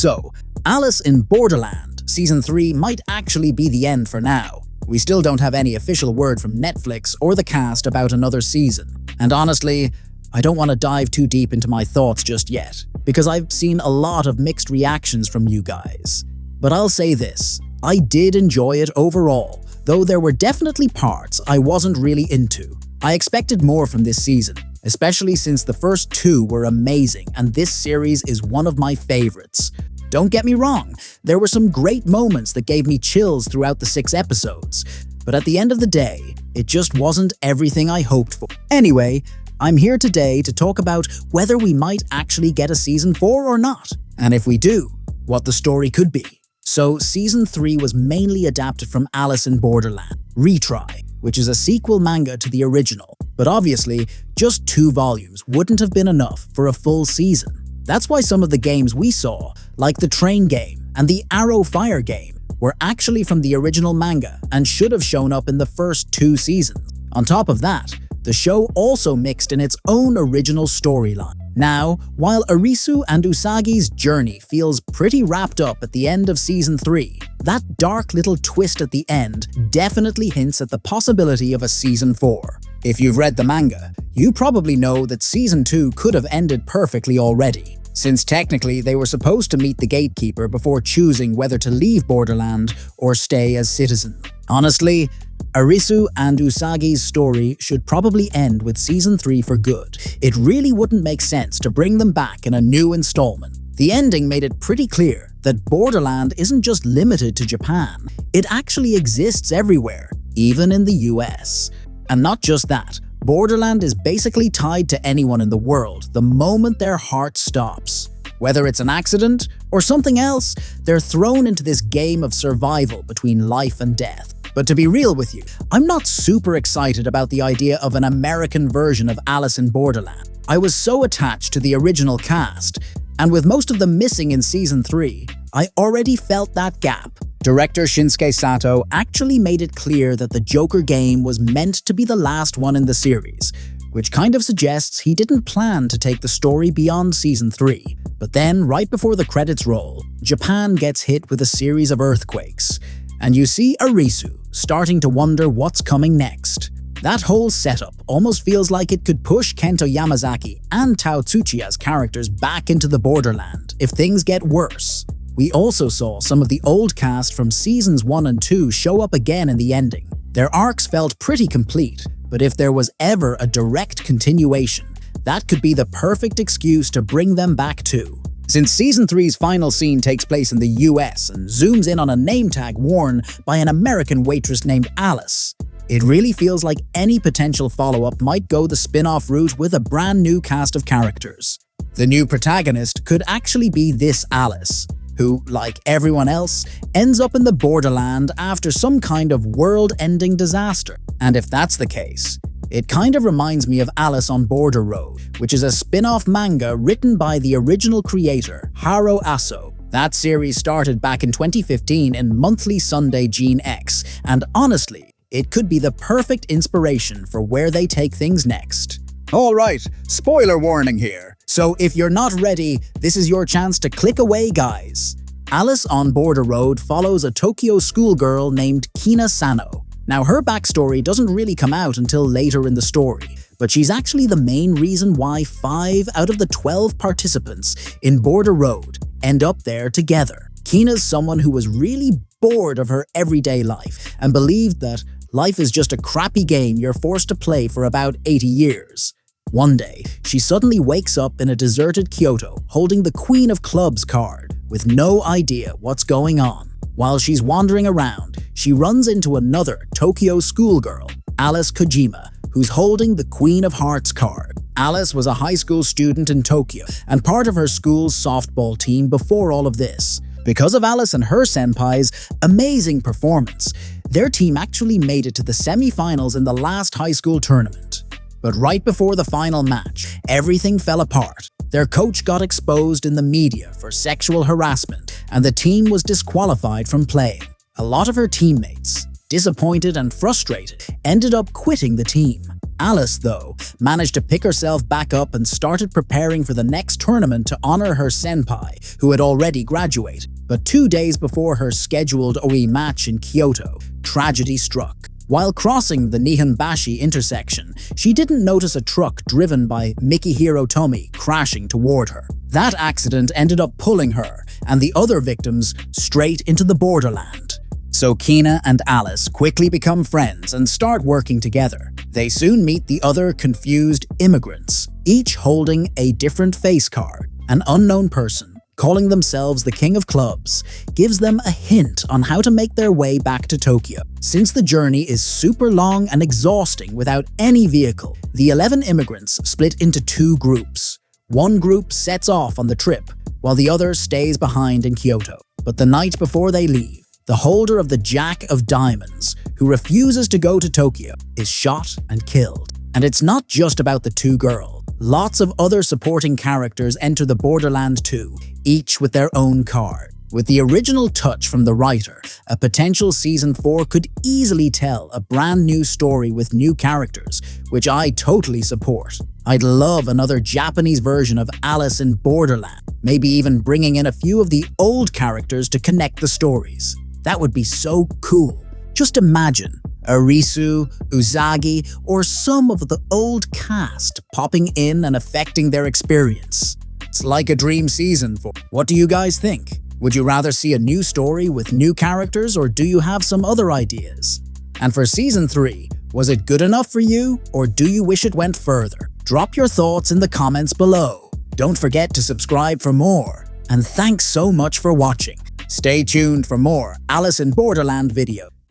So, Alice in Borderland Season 3 might actually be the end for now. We still don't have any official word from Netflix or the cast about another season. And honestly, I don't want to dive too deep into my thoughts just yet, because I've seen a lot of mixed reactions from you guys. But I'll say this, I did enjoy it overall, though there were definitely parts I wasn't really into. I expected more from this season, especially since the first 2 were amazing and this series is one of my favorites. Don't get me wrong, there were some great moments that gave me chills throughout the 6 episodes, but at the end of the day, it just wasn't everything I hoped for. Anyway, I'm here today to talk about whether we might actually get a Season 4 or not, and if we do, what the story could be. So, Season 3 was mainly adapted from Alice in Borderland, Retry, which is a sequel manga to the original, but obviously, just 2 volumes wouldn't have been enough for a full season. That's why some of the games we saw, like the train game and the Arrow Fire game, were actually from the original manga and should have shown up in the first 2 seasons. On top of that, the show also mixed in its own original storyline. Now, while Arisu and Usagi's journey feels pretty wrapped up at the end of Season 3, that dark little twist at the end definitely hints at the possibility of a Season 4. If you've read the manga, you probably know that Season 2 could have ended perfectly already, since technically they were supposed to meet the gatekeeper before choosing whether to leave Borderland or stay as citizens. Honestly, Arisu and Usagi's story should probably end with Season 3 for good. It really wouldn't make sense to bring them back in a new installment. The ending made it pretty clear that Borderland isn't just limited to Japan. It actually exists everywhere, even in the US. And not just that, Borderland is basically tied to anyone in the world the moment their heart stops. Whether it's an accident or something else, they're thrown into this game of survival between life and death. But to be real with you, I'm not super excited about the idea of an American version of Alice in Borderland. I was so attached to the original cast, and with most of them missing in Season 3, I already felt that gap. Director Shinsuke Sato actually made it clear that the Joker game was meant to be the last one in the series, which kind of suggests he didn't plan to take the story beyond Season 3. But then, right before the credits roll, Japan gets hit with a series of earthquakes, and you see Arisu starting to wonder what's coming next. That whole setup almost feels like it could push Kento Yamazaki and Tao Tsuchiya's characters back into the Borderland if things get worse. We also saw some of the old cast from Seasons 1 and 2 show up again in the ending. Their arcs felt pretty complete, but if there was ever a direct continuation, that could be the perfect excuse to bring them back too. Since Season 3's final scene takes place in the US and zooms in on a name tag worn by an American waitress named Alice, it really feels like any potential follow-up might go the spin-off route with a brand new cast of characters. The new protagonist could actually be this Alice, who, like everyone else, ends up in the Borderland after some kind of world-ending disaster. And if that's the case, it kind of reminds me of Alice on Border Road, which is a spin-off manga written by the original creator, Haro Aso. That series started back in 2015 in Monthly Sunday Gene X, and honestly, it could be the perfect inspiration for where they take things next. Alright, spoiler warning here. So if you're not ready, this is your chance to click away, guys. Alice on Border Road follows a Tokyo schoolgirl named Kina Sano. Now, her backstory doesn't really come out until later in the story, but she's actually the main reason why 5 out of the 12 participants in Border Road end up there together. Kina's someone who was really bored of her everyday life and believed that life is just a crappy game you're forced to play for about 80 years. One day, she suddenly wakes up in a deserted Kyoto holding the Queen of Clubs card with no idea what's going on. While she's wandering around, she runs into another Tokyo schoolgirl, Alice Kojima, who's holding the Queen of Hearts card. Alice was a high school student in Tokyo and part of her school's softball team before all of this. Because of Alice and her senpai's amazing performance, their team actually made it to the semi-finals in the last high school tournament. But right before the final match, everything fell apart. Their coach got exposed in the media for sexual harassment, and the team was disqualified from playing. A lot of her teammates, disappointed and frustrated, ended up quitting the team. Alice, though, managed to pick herself back up and started preparing for the next tournament to honor her senpai, who had already graduated. But 2 days before her scheduled OE match in Kyoto, tragedy struck. While crossing the Nihonbashi intersection, she didn't notice a truck driven by Mikihiro Tomi crashing toward her. That accident ended up pulling her and the other victims straight into the Borderland. So Kina and Alice quickly become friends and start working together. They soon meet the other confused immigrants, each holding a different face card. An unknown person, calling themselves the King of Clubs, gives them a hint on how to make their way back to Tokyo. Since the journey is super long and exhausting without any vehicle, the 11 immigrants split into 2 groups. One group sets off on the trip, while the other stays behind in Kyoto. But the night before they leave, the holder of the Jack of Diamonds, who refuses to go to Tokyo, is shot and killed. And it's not just about the 2 girls. Lots of other supporting characters enter the Borderland too, each with their own card. With the original touch from the writer, a potential Season 4 could easily tell a brand new story with new characters, which I totally support. I'd love another Japanese version of Alice in Borderland, maybe even bringing in a few of the old characters to connect the stories. That would be so cool. Just imagine Arisu, Uzagi, or some of the old cast popping in and affecting their experience. It's like a dream Season 4. What do you guys think? Would you rather see a new story with new characters, or do you have some other ideas? And for Season 3, was it good enough for you, or do you wish it went further? Drop your thoughts in the comments below. Don't forget to subscribe for more. And thanks so much for watching. Stay tuned for more Alice in Borderland videos.